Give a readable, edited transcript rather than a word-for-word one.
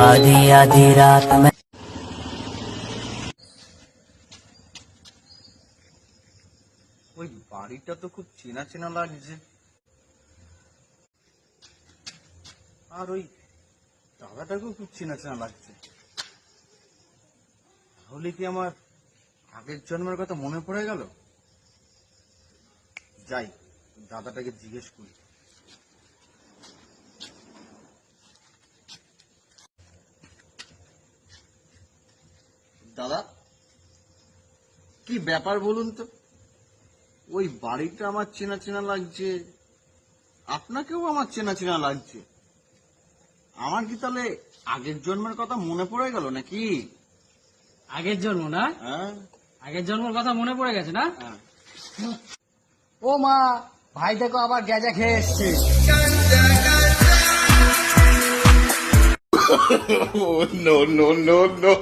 आधी आधी रात में ওই বাড়িটা তো খুব চেনা চেনা লাগছে। আর ওই দাদাটাকেও খুব চেনা চেনা লাগছে। তাহলে কি আমার আগের জন্মের কথা মনে পড়ে গেল? যাই, দাদাটাকে জিজ্ঞেস করি। দাদা, কি ব্যাপার বলুন তো? ওই বাড়িটা আমার চেনা চেনা লাগছে, আপনাকেও আমার চেনা চেনা লাগছে। আমার কি তাহলে আগের জন্মের কথা মনে পড়ে গেল নাকি? আগের জন্ম না? হ্যাঁ আগের জন্মের কথা মনে পড়ে গেছে না? হ্যাঁ। ও মা, ভাই দেখো আবার গেজা খেয়ে এসছে। Oh, no, no, no, no.